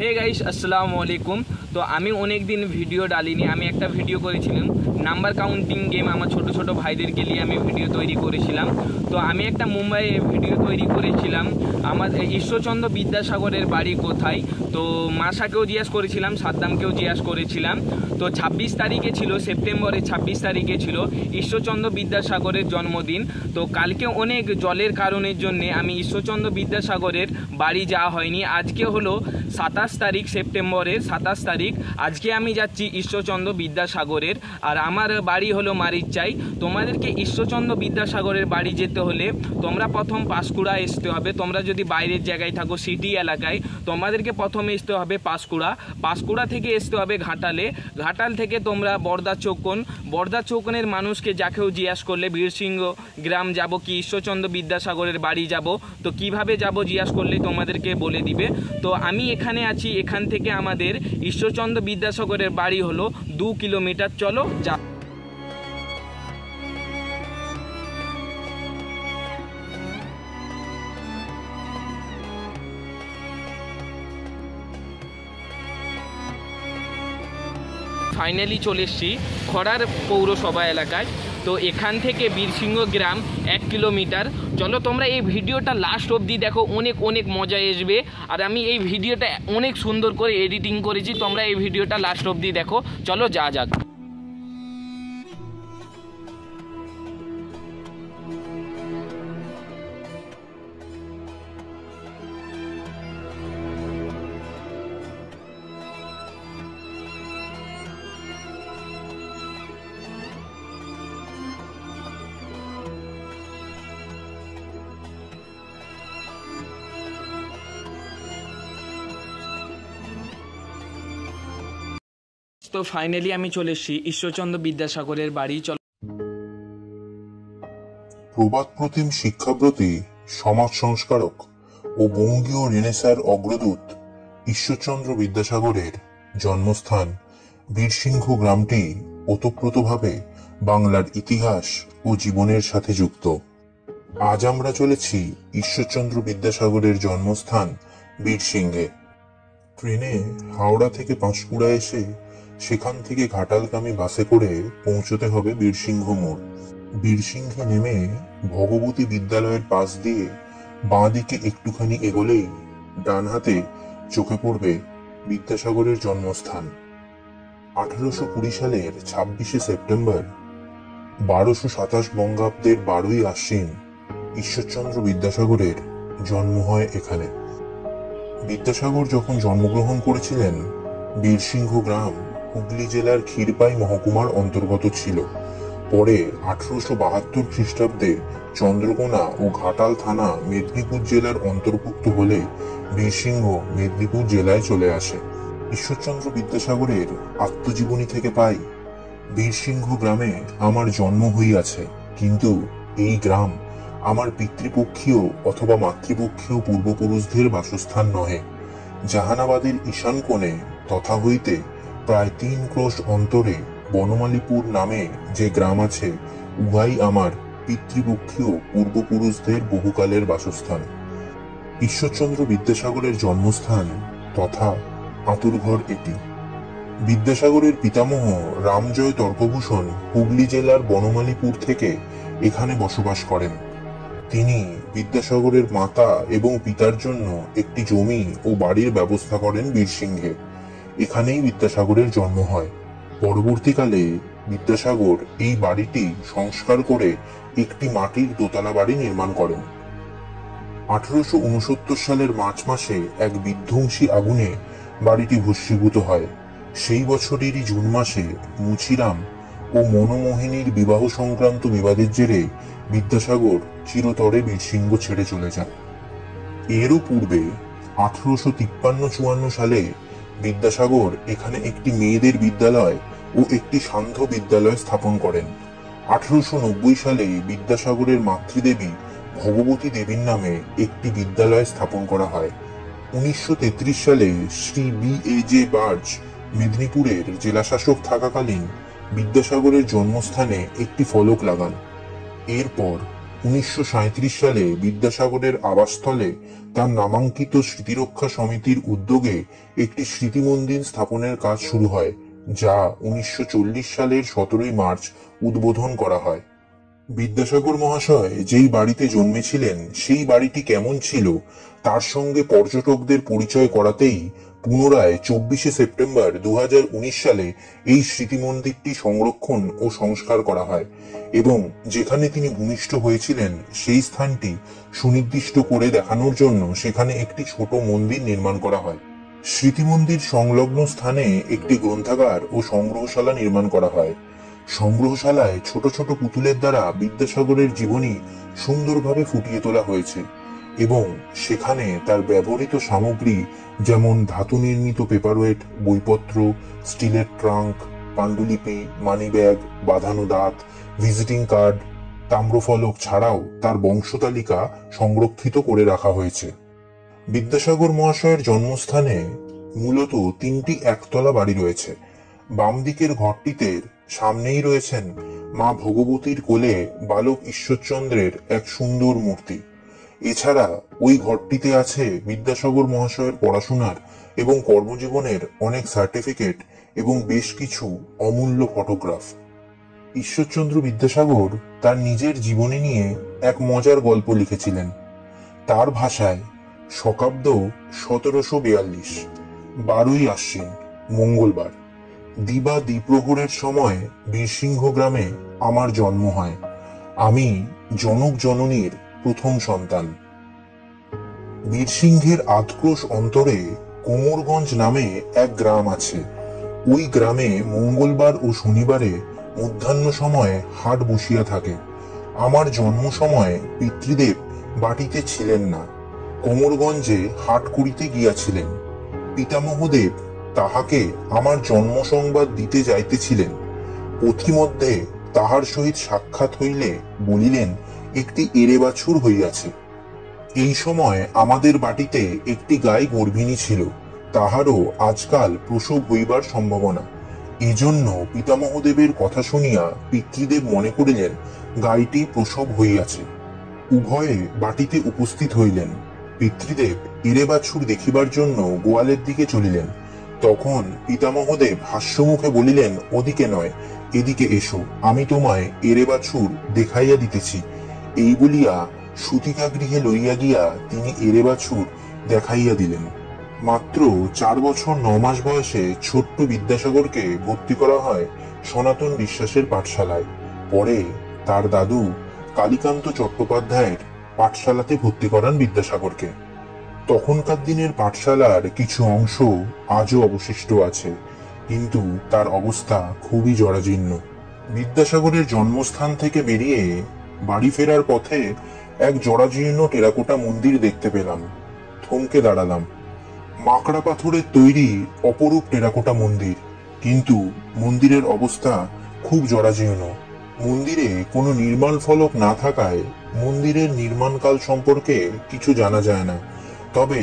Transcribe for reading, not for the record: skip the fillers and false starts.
Hey guys আসসালামু আলাইকুম। তো আমি অনেক দিন ভিডিও ডালিনি। আমি একটা ভিডিও করেছিলাম নাম্বার কাউন্টিং গেম, আমার ছোট ছোট ভাইদেরকে নিয়ে আমি ভিডিও তৈরি করেছিলাম। তো আমি একটা মুম্বাইয়ে ভিডিও তৈরি করেছিলাম আমার ঈশ্বরচন্দ্র বিদ্যাসাগরের বাড়ি কোথায়। তো মাসাকেও জিজ্ঞেস করেছিলাম, সাদ্দামকেও জিজ্ঞেস করেছিলাম। তো 26 তারিখে ছিল, সেপ্টেম্বরের 26 তারিখে ছিল ঈশ্বরচন্দ্র বিদ্যাসাগরের জন্মদিন। তো কালকে অনেক জলের কারণের জন্যে আমি ঈশ্বরচন্দ্র বিদ্যাসাগরের বাড়ি যাওয়া হয়নি। আজকে হলো 27 তারিখ, সেপ্টেম্বরের 27 তারিখ। আজকে আমি যাচ্ছি ঈশ্বরচন্দ্র বিদ্যাসাগরের, আর আমার বাড়ি হলো মারিচাই। তোমাদেরকে ঈশ্বরচন্দ্র বিদ্যাসাগরের বাড়ি যেতে হলে তোমরা প্রথম পাঁশকুড়া আসতে হবে। তোমরা যদি বাইরের জায়গায় থাকো, সিটি এলাকায়, তোমাদেরকে প্রথমে আসতে হবে পাঁশকুড়া। পাঁশকুড়া থেকে আসতে হবে ঘাটালে। ঘাটাল থেকে তোমরা বর্দা চৌকন। বর্দা চৌকনের মানুষকে যাকেও জিজ্ঞাসা করলে বীরসিংহ গ্রাম যাব কি ঈশ্বরচন্দ্র বিদ্যাসাগরের বাড়ি যাব, তো কিভাবে যাব জিজ্ঞাসা করলে তোমাদেরকে বলে দিবে। তো আমি এখানে আছি, এখান থেকে আমাদের ঈশ্বরচন্দ্র বিদ্যাসাগরের বাড়ি হলো 2 কিলোমিটার। চলো যা। ফাইনালি চলে এসেছি খড়ার পৌরসভা এলাকায়। তো এখান থেকে বীরসিংহ গ্রাম 1 কিলোমিটার। চলো তোমরা এই ভিডিওটা লাস্ট অবধি দেখো, অনেক অনেক মজা আসবে। আর আমি এই ভিডিওটা অনেক সুন্দর করে এডিটিং করেছি, তোমরা এই ভিডিওটা লাস্ট অবধি দেখো। চলো যা যাক। তো ফাইনালি আমি চলে এসেছি ঈশ্বরচন্দ্র বিদ্যাসাগরের বাড়ি। চলো। প্রবাদ প্রতিম শিক্ষাব্রতী সমাজ সংস্কারক ও বঙ্গীয় রেনেসাঁর অগ্রদূত ঈশ্বরচন্দ্র বিদ্যাসাগরের জন্মস্থান বীরসিংহ গ্রামটি ওতপ্রোতভাবে বাংলার ইতিহাস ও জীবনের সাথে যুক্ত। আজ আমরা চলেছি ঈশ্বরচন্দ্র বিদ্যাসাগরের জন্মস্থান বীরসিংহে। ট্রেনে হাওড়া থেকে পাঁশকুড়া এসে সেখান থেকে ঘাটালগামী বাসে করে পৌঁছতে হবে বীরসিংহ মোড়। বীরসিংহে নেমে ভগবতী বিদ্যালয়ের পাশ দিয়ে বাঁ দিকে একটুখানি এগোলেই ডান হাতে চোখে পড়বে বিদ্যাসাগরের জন্মস্থান। 1820 সালের 26শে সেপ্টেম্বর 1227 বঙ্গাব্দের 12ই আশ্বিন ঈশ্বরচন্দ্র বিদ্যাসাগরের জন্ম হয় এখানে। বিদ্যাসাগর যখন জন্মগ্রহণ করেছিলেন, বীরসিংহ গ্রাম হুগলি জেলার ক্ষীরপাই মহকুমার অন্তর্গত ছিল। পরে 1872 খ্রিস্টাব্দে চন্দ্রকোনা ও ঘাটাল থানা মেদিনীপুর জেলার অন্তর্ভুক্ত হলে বীরসিংহ মেদিনীপুর জেলায় চলে আসে। ঈশ্বরচন্দ্র বিদ্যাসাগরের আত্মজীবনী থেকে পাই, বীরসিংহ গ্রামে আমার জন্ম হইয়াছে, কিন্তু এই গ্রাম আমার পিতৃপক্ষীয় অথবা মাতৃপক্ষীয় পূর্বপুরুষদের বাসস্থান নহে। জাহানাবাদের ঈশান কোণে তথা হইতে প্রায় 3 ক্রোশ অন্তরে বনমালীপুর নামে যে গ্রাম আছে, উহাই আমার পিতৃপক্ষীয় পূর্বপুরুষদের বহুকালের বাসস্থান। ঈশ্বরচন্দ্র বিদ্যাসাগরের জন্মস্থান তথা আঁতুরঘর এটি। বিদ্যাসাগরের পিতামহ রামজয় তর্কভূষণ হুগলি জেলার বনমালীপুর থেকে এখানে বসবাস করেন। তিনি বিদ্যাসাগরের মাতা এবং পিতার জন্য একটি জমি ও বাড়ির ব্যবস্থা করেন বীরসিংহে। এখানেই বিদ্যাসাগরের জন্ম হয়। পরবর্তীকালে বিদ্যাসাগর এই বাড়িটি সংস্কার করে একটি মাটির দোতলা বাড়ি নির্মাণ করেন। 1869 সালের মার্চ মাসে এক বিধ্বংসী আগুনে বাড়িটি ভস্মীভূত হয়। সেই বছরেরই জুন মাসে মুচিরাম ও মনোমোহিনীর বিবাহ সংক্রান্ত বিবাদের জেরে বিদ্যাসাগর চিরতরে বীরসিংহ ছেড়ে চলে যান। এরও পূর্বে 1853-54 সালে বিদ্যাসাগর এখানে একটি মেয়েদের বিদ্যালয় ও একটি সান্ধ্য বিদ্যালয় স্থাপন করেন। 1890 সালে বিদ্যাসাগরের মাতৃদেবী ভগবতী দেবীর নামে একটি বিদ্যালয় স্থাপন করা হয়। 1933 সালে শ্রী B.A.J. বার্জ মেদিনীপুরের জেলাশাসক থাকাকালীন বিদ্যাসাগরের জন্মস্থানে একটি ফলক লাগান। এরপর 1937 সালে বিদ্যাসাগরের আবাসস্থলে তার নামাঙ্কিত স্মৃতিরক্ষা সমিতির উদ্যোগে একটি স্মৃতি মন্দির স্থাপনের কাজ শুরু হয়, যা 1940 সালের 17 মার্চ উদ্বোধন করা হয়। বিদ্যাসাগর মহাশয় যেই বাড়িতে জন্মেছিলেন সেই বাড়িটি কেমন ছিল তার সঙ্গে পর্যটকদের পরিচয় করাতেই পুনরায় 24 সেপ্টেম্বর 2019 সালে এই স্মৃতি মন্দিরটি সংরক্ষণ ও সংস্কার করা হয় এবং যেখানে তিনি ভূমিষ্ঠ হয়েছিলেন সেই স্থানটি সুনির্দিষ্ট করে দেখানোর জন্য সেখানে একটি ছোট মন্দির নির্মাণ করা হয়। স্মৃতি মন্দির সংলগ্ন স্থানে একটি গ্রন্থাগার ও সংগ্রহশালা নির্মাণ করা হয়। সংগ্রহশালায় ছোট ছোট পুতুলের দ্বারা বিদ্যাসাগরের জীবনী সুন্দরভাবে ফুটিয়ে তোলা হয়েছে এবং সেখানে তার ব্যবহৃত সামগ্রী যেমন ধাতু নির্মিত পেপারওয়েট, বইপত্র, স্টিলের ট্রাঙ্ক, পাণ্ডুলিপি, মানিব্যাগ, বাঁধানো দাঁত, ভিজিটিং কার্ড, তাম্রফলক ছাড়াও তার বংশতালিকা সংরক্ষিত করে রাখা হয়েছে। বিদ্যাসাগর মহাশয়ের জন্মস্থানে মূলত 3টি একতলা বাড়ি রয়েছে। বাম দিকের ঘরটিতে সামনেই রয়েছেন মা ভগবতীর কোলে বালক ঈশ্বরচন্দ্রের এক সুন্দর মূর্তি। এছাড়া ওই ঘরটিতে আছে বিদ্যাসাগর মহাশয়ের পড়াশোনার এবং কর্মজীবনের অনেক সার্টিফিকেট এবং বেশ কিছু অমূল্য ফটোগ্রাফ। ঈশ্বরচন্দ্র বিদ্যাসাগর তার নিজের জীবনী নিয়ে এক মজার গল্প লিখেছিলেন। তার ভাষায়, শকাব্দ 1742, 12ই আশ্বিন, মঙ্গলবার, দিবা দ্বিপ্রহরের সময় বীরসিংহ গ্রামে আমার জন্ম হয়। আমি জনক জননীর প্রথম সন্তান। বীরসিংহের আধক্রোশ অন্তরে কোমরগঞ্জ নামে এক গ্রাম আছে। ওই গ্রামে মঙ্গলবার ও শনিবারে মধ্যাহ্ন সময়ে হাট বসিয়া থাকে। আমার জন্ম সময়ে পিতৃদেব বাটিতে ছিলেন না, কোমরগঞ্জে হাট করিতে গিয়াছিলেন। পিতামহদেব তাহাকে আমার জন্ম সংবাদ দিতে যাইতেছিলেন। পথিমধ্যে তাহার সহিত সাক্ষাৎ হইলে বলিলেন, একটি এড়ে বাছুর হইয়াছে। এই সময় আমাদের বাটিতে একটি গাই গর্ভিণী ছিল, তাহারও আজকাল প্রসব হইবার সম্ভাবনা। এজন্য পিতামহদেবের কথা শুনিয়া পিতৃদেব মনে করিলেন গাইটি প্রসব হইয়াছে। উভয়ে বাটিতে উপস্থিত হইলেন। পিতৃদেব এড়ে বাছুর দেখিবার জন্য গোয়ালের দিকে চলিলেন। তখন পিতামহদেব হাস্যমুখে বলিলেন, ওদিকে নয়, এদিকে এসো, আমি তোমায় এড়ে বাছুর দেখাইয়া দিতেছি। এই বলিয়া সুতিকা গৃহে লইয়া গিয়া তিনি এড়ে বাছুর দেখাইয়া দিলেন। মাত্র 4 বছর 9 মাস বয়সে ছোট্ট বিদ্যাসাগরকে ভর্তি করা হয় সনাতন বিশ্বাসের পাঠশালায়। পরে তার দাদু কালীকান্ত চট্টোপাধ্যায়ের পাঠশালাতে ভর্তি করান বিদ্যাসাগরকে। তখনকার দিনের পাঠশালার কিছু অংশ আজও অবশিষ্ট আছে, কিন্তু তার অবস্থা খুবই জরাজীর্ণ। বিদ্যাসাগরের জন্মস্থান থেকে বেরিয়ে বাড়ি ফেরার পথে এক জরাজীর্ণ টেরাকোটা মন্দির দেখতে পেলাম। থমকে দাঁড়ালাম। মাকড়া পাথরের তৈরি অপরূপ টেরাকোটা মন্দির, কিন্তু মন্দিরের অবস্থা খুব জরাজীর্ণ। মন্দিরে কোনো নির্মাণ ফলক না থাকায় মন্দিরের নির্মাণকাল সম্পর্কে কিছু জানা যায় না। তবে